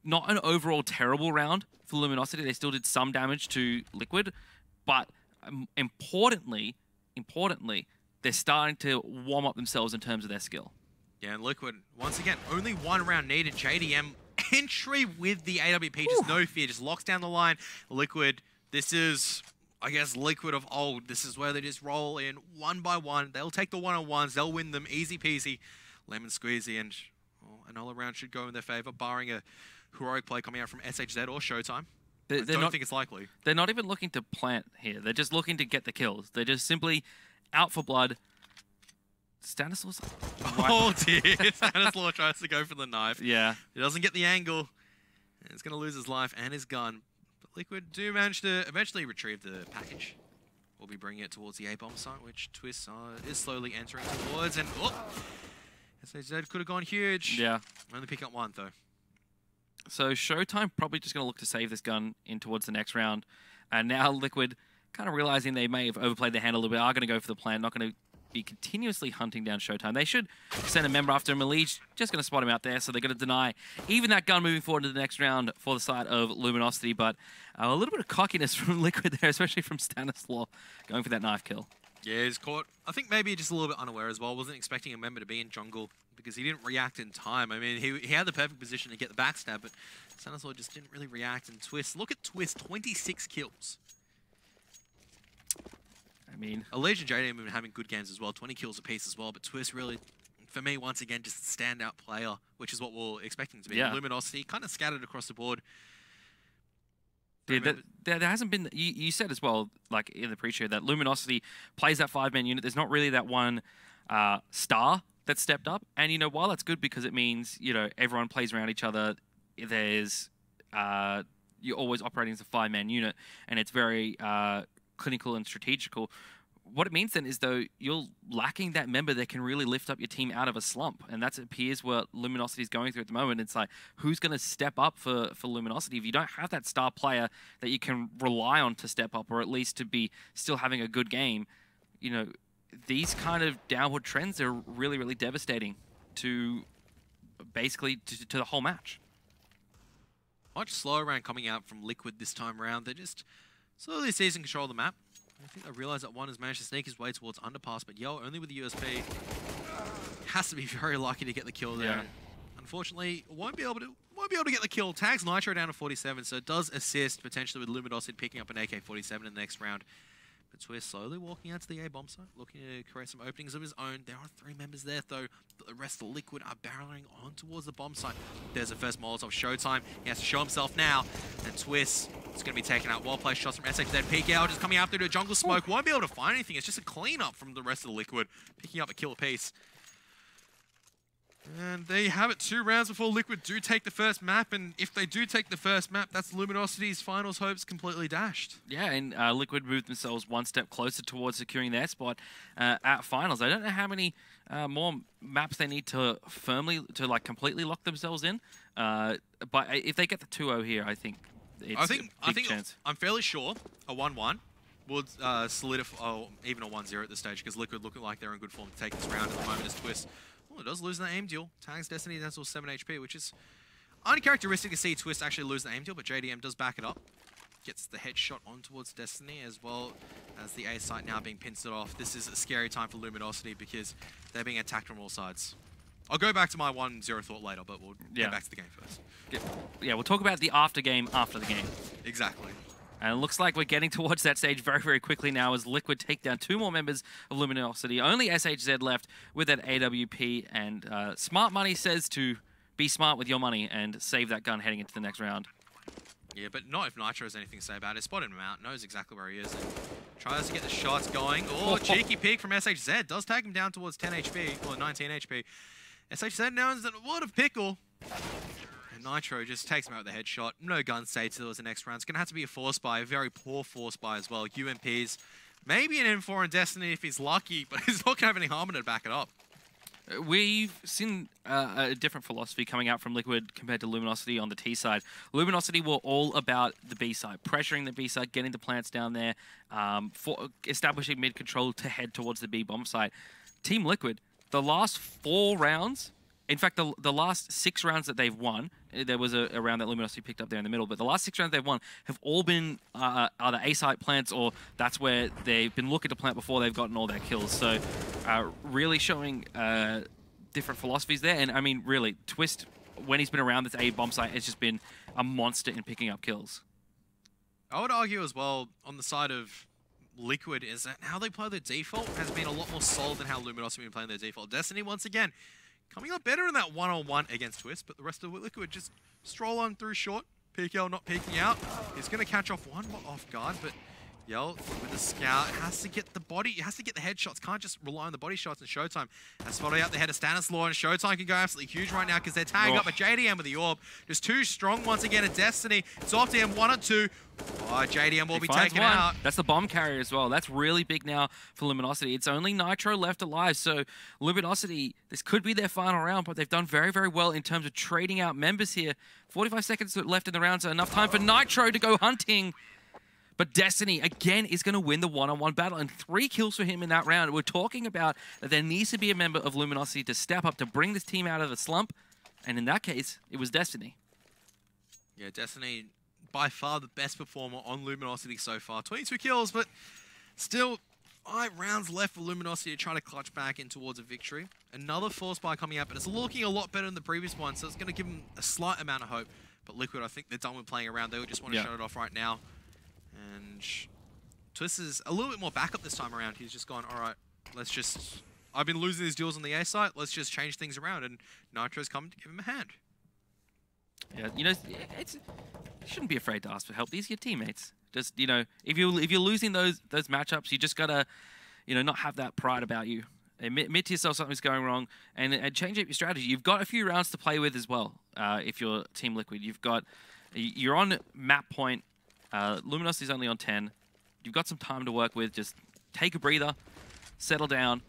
not an overall terrible round for Luminosity. They still did some damage to Liquid, but importantly, they're starting to warm up themselves in terms of their skill. Yeah, and Liquid, once again, only one round needed. JDM entry with the AWP, just no fear, just locks down the line. Liquid, this is, I guess, Liquid of old. This is where they just roll in one by one. They'll take the one-on-ones. They'll win them easy peasy, lemon squeezy, and another round should go in their favor, barring a heroic play coming out from SHZ or Showtime. I don't think it's likely. They're not even looking to plant here. They're just looking to get the kills. They're just simply out for blood. Stanislaus. Oh dear, Stanislaus tries to go for the knife. Yeah. He doesn't get the angle. And he's going to lose his life and his gun. But Liquid do manage to eventually retrieve the package. We'll be bringing it towards the A-bomb site, which Twist is slowly entering towards. And SHZ could have gone huge. Yeah. Only pick up one though. So Showtime probably just going to look to save this gun in towards the next round. And now Liquid, kind of realizing they may have overplayed their hand a little bit, are going to go for the plan, not going to be continuously hunting down Showtime. They should send a member after him. Elige just going to spot him out there, so they're going to deny even that gun moving forward to the next round for the side of Luminosity. But a little bit of cockiness from Liquid there, especially from Stanislaus going for that knife kill. Yeah, he's caught. I think maybe just a little bit unaware as well. Wasn't expecting a member to be in jungle because he didn't react in time. I mean, he had the perfect position to get the backstab, but Stanislaw just didn't really react. And Twist, look at Twist, 26 kills. I mean, Elijah and JD have been having good games as well, 20 kills apiece as well, but Twist really, for me, once again, just a standout player, which is what we're expecting to be. Yeah. Luminosity, kind of scattered across the board. Yeah, there hasn't been, you said as well, like in the pre-show, that Luminosity plays that 5-man unit. There's not really that one star that stepped up. And, you know, while that's good because it means, you know, everyone plays around each other, there's, you're always operating as a 5-man unit, and it's very clinical and strategical. What it means then is, though, you're lacking that member that can really lift up your team out of a slump. And that appears what Luminosity is going through at the moment. It's like, who's going to step up for Luminosity? If you don't have that star player that you can rely on to step up, or at least to be still having a good game, you know, these kind of downward trends are really, really devastating to basically to the whole match. Much slower round coming out from Liquid this time around. They're just slowly seizing control of the map. I think they realize that one has managed to sneak his way towards underpass, but Yo, only with the USP, has to be very lucky to get the kill there. Yeah. Unfortunately, won't be able to get the kill. Tags Nitro down to 47, so it does assist potentially with Luminosity picking up an AK-47 in the next round. But Twist slowly walking out to the A bomb site, looking to create some openings of his own. There are 3 members there, though. But the rest of Liquid are barreling on towards the bomb site. There's the first Molotov. Showtime. He has to show himself now. And Twist is going to be taken out. Well-placed shots from SHZ. Peek out, just coming out through the jungle smoke. Won't be able to find anything. It's just a cleanup from the rest of the Liquid. Picking up a kill apiece. And there you have it, 2 rounds before Liquid do take the first map, and if they do take the first map, that's Luminosity's finals hopes completely dashed. Yeah, and Liquid moved themselves one step closer towards securing their spot at finals. I don't know how many more maps they need to completely lock themselves in, but if they get the 2-0 here, I think it's a big chance. I'm fairly sure a 1-1 would solidify, even a 1-0 at this stage, because Liquid looking like they're in good form to take this round at the moment as Twist. It does lose that aim deal. Tags Destiny down to 7 HP, which is uncharacteristic to see Twist actually lose the aim deal, but JDM does back it up. Gets the headshot on towards Destiny, as well as the A site now being pincered off. This is a scary time for Luminosity because they're being attacked from all sides. I'll go back to my 1-0 thought later, but we'll get back to the game first. Yeah, we'll talk about the after game after the game. Exactly. And it looks like we're getting towards that stage very, very quickly now as Liquid take down 2 more members of Luminosity. Only SHZ left with that AWP, and Smart Money says to be smart with your money and save that gun heading into the next round. Yeah, but not if Nitro has anything to say about it. Spotted him out, knows exactly where he is, and tries to get the shots going. Oh, cheeky peek from SHZ. Does take him down towards 10 HP, or 19 HP. SHZ now is in a lot of pickle. And Nitro just takes him out with a headshot. No gun save till the next round. It's going to have to be a force buy, a very poor force buy as well. UMPs, maybe an M4 in Destiny if he's lucky, but he's not going to have any harm to back it up. We've seen a different philosophy coming out from Liquid compared to Luminosity on the T side. Luminosity were all about the B side, pressuring the B side, getting the plants down there, for establishing mid control to head towards the B bomb site. Team Liquid, the last 4 rounds, in fact, the last 6 rounds that they've won, there was a round that Luminosity picked up there in the middle, but the last 6 rounds they've won have all been either A-site plants, or that's where they've been looking to plant before they've gotten all their kills. So really showing different philosophies there. And I mean, really, Twist, when he's been around this A bomb site, has just been a monster in picking up kills. I would argue as well, on the side of Liquid, is that how they play their default has been a lot more solid than how Luminosity have been playing their default. Destiny, once again, coming up better in that one-on-one against Twist, but the rest of Liquid just stroll on through short. PKL not peeking out. He's going to catch off one off guard, but Yell with the scout has to get the body, has to get the headshots. Can't just rely on the body shots in Showtime. Has spotted out the head of Stanislaw, and Showtime can go absolutely huge right now because they're tagging up a JDM with the orb. Just too strong once again at Destiny. It's off to him, 1 or 2. Oh, JDM will be taken out. That's the bomb carrier as well. That's really big now for Luminosity. It's only Nitro left alive, so Luminosity, this could be their final round, but they've done very, very well in terms of trading out members here. 45 seconds left in the round, so enough time for Nitro to go hunting. But Destiny, again, is going to win the one-on-one battle, and 3 kills for him in that round. We're talking about that there needs to be a member of Luminosity to step up to bring this team out of the slump, and in that case, it was Destiny. Yeah, Destiny, by far the best performer on Luminosity so far. 22 kills, but still 5 rounds left for Luminosity to try to clutch back in towards a victory. Another force buy coming up, and it's looking a lot better than the previous one, so it's going to give them a slight amount of hope. But Liquid, I think they're done with playing around. They would just want to shut it off right now. And Twist is a little bit more backup this time around. He's just gone, all right, let's just... I've been losing these duels on the A site. Let's just change things around, and Nitro's come to give him a hand. Yeah, you know, you shouldn't be afraid to ask for help. These are your teammates. Just, you know, if you're losing those matchups, you just gotta, you know, not have that pride about you. Admit to yourself something's going wrong, and change up your strategy. You've got a few rounds to play with as well. If you're Team Liquid, you're on map point. Luminosity's only on 10. You've got some time to work with. Just take a breather, settle down.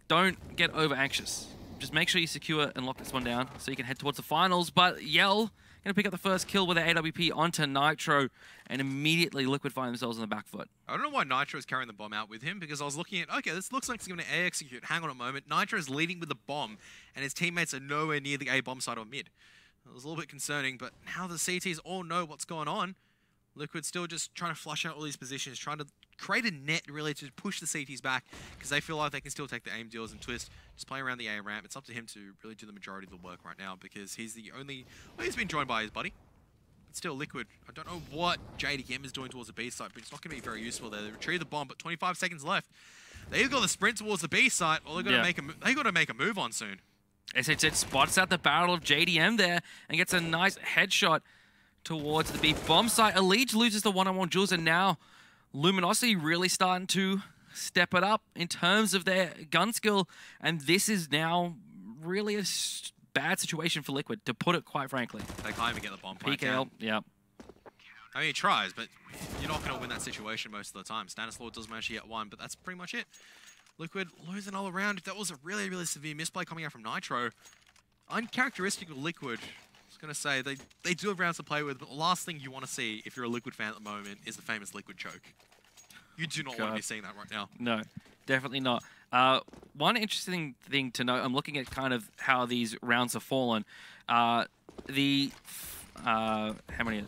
Don't get over anxious. Just make sure you secure and lock this one down so you can head towards the finals. But Yell gonna pick up the first kill with their AWP onto Nitro, and immediately Liquid find themselves on the back foot. I don't know why Nitro is carrying the bomb out with him, because I was looking at, okay, this looks like he's going to A execute. Hang on a moment. Nitro is leading with the bomb, and his teammates are nowhere near the A bomb side or mid. It was a little bit concerning, but now the CTs all know what's going on. Liquid still just trying to flush out all these positions, trying to create a net really to push the CTs back, because they feel like they can still take the aim deals, and Twist just playing around the A ramp. It's up to him to really do the majority of the work right now, because he's the only... Well, he's been joined by his buddy. But still, Liquid, I don't know what JDM is doing towards the B site, but it's not going to be very useful there. They retrieve the bomb, but 25 seconds left. They either got to sprint towards the B site, or they've got to make a move on soon. SHZ spots out the barrel of JDM there and gets a nice headshot towards the B bomb site. Elige loses the one-on-one duels, and now Luminosity really starting to step it up in terms of their gun skill, and this is now really a bad situation for Liquid, to put it quite frankly. They can't even get the bomb plant PKL, down. yeah. I mean, he tries, but you're not going to win that situation most of the time. Stanislaw does manage to get one, but that's pretty much it. Liquid losing all around. That was a really, really severe misplay coming out from Nitro. Uncharacteristic of Liquid. I was going to say, they do have rounds to play with, but the last thing you want to see if you're a Liquid fan at the moment is the famous Liquid choke. You do not want to be seeing that right now. No, definitely not. One interesting thing to note, I'm looking at kind of how these rounds have fallen. How many?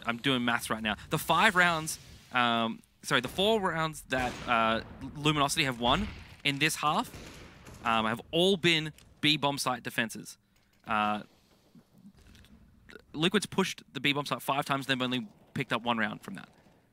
I'm doing maths right now. The 5 rounds, the 4 rounds that Luminosity have won in this half have all been B bomb site defenses. Liquid's pushed the B bomb site 5 times, they've only picked up 1 round from that.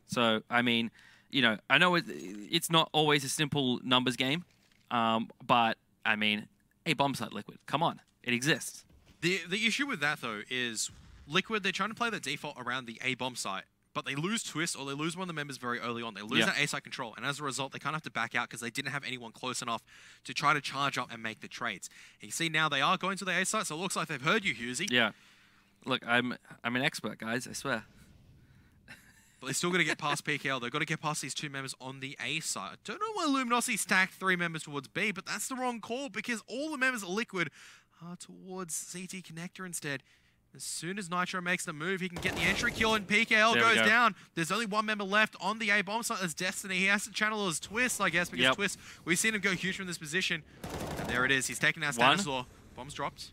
So, I mean, you know, I know it's not always a simple numbers game, but, I mean, a bomb site Liquid, come on, it exists. The issue with that, though, is Liquid, they're trying to play the default around the A bomb site, but they lose Twist or they lose one of the members very early on. They lose that A site control, and as a result, they kind of have to back out because they didn't have anyone close enough to try to charge up and make the trades. And you see now they are going to the A site, so it looks like they've heard you, Husey. Yeah. Look, I'm an expert, guys, I swear. But they're still going to get past PKL. They've got to get past these 2 members on the A side. I don't know why Luminosity stacked 3 members towards B, but that's the wrong call because all the members of Liquid are towards CT Connector instead. As soon as Nitro makes the move, he can get the entry kill, and PKL goes down. There's only 1 member left on the A bomb site. There's Destiny. He has to channel his Twist, I guess, because Twist, we've seen him go huge from this position. And there it is. He's taking out Stanislaw. Bomb's dropped.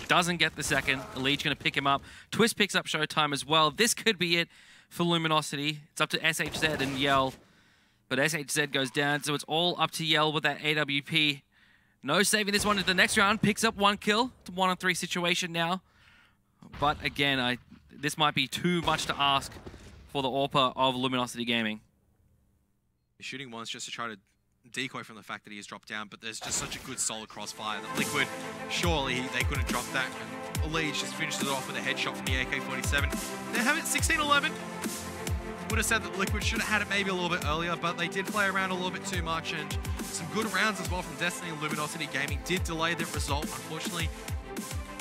Doesn't get the second. Elige going to pick him up. Twist picks up Showtime as well. This could be it for Luminosity. It's up to SHZ and Yell. But SHZ goes down, so it's all up to Yell with that AWP. No saving this one to the next round. Picks up 1 kill. It's a 1-on-3 situation now. But again, this might be too much to ask for the AWPer of Luminosity Gaming. He's shooting once just to try to decoy from the fact that he has dropped down, but there's just such a good solid crossfire that Liquid, surely they couldn't drop that. And Elige just finished it off with a headshot from the AK-47. They have it 16-11. Would have said that Liquid should have had it maybe a little bit earlier, but they did play around a little bit too much, and some good rounds as well from Destiny and Luminosity Gaming did delay the result, unfortunately.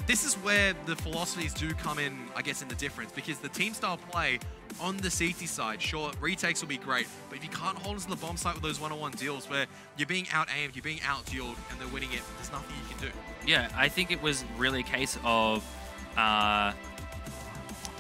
This is where the philosophies do come in, I guess, in the difference, because the team style play on the CT side, sure, retakes will be great, but if you can't hold into the bomb site with those one-on-one deals where you're being out-aimed, you're being out-dueled, and they're winning it, there's nothing you can do. Yeah, I think it was really a case of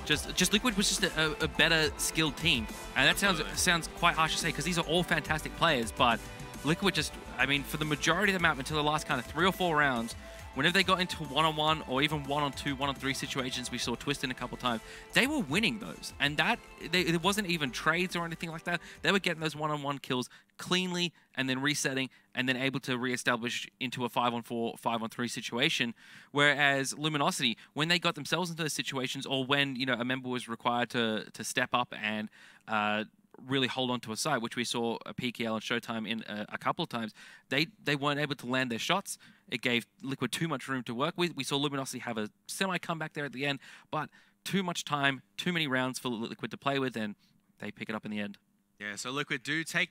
just Liquid was just a better skilled team. And that sounds quite harsh to say because these are all fantastic players, but Liquid just, I mean, for the majority of the map until the last kind of 3 or 4 rounds, whenever they got into one-on-one or even one-on-two, one-on-three situations, we saw Twisted a couple times, they were winning those. And that, it wasn't even trades or anything like that. They were getting those one-on-one kills cleanly and then resetting and then able to reestablish into a 5-on-4, 5-on-3 situation. Whereas Luminosity, when they got themselves into those situations or when, you know, a member was required to step up and really hold on to a side, which we saw a PKL and Showtime in a couple of times, they weren't able to land their shots. It gave Liquid too much room to work with. We saw Luminosity have a semi-comeback there at the end, but too much time, too many rounds for Liquid to play with, and they pick it up in the end. Yeah, so Liquid do take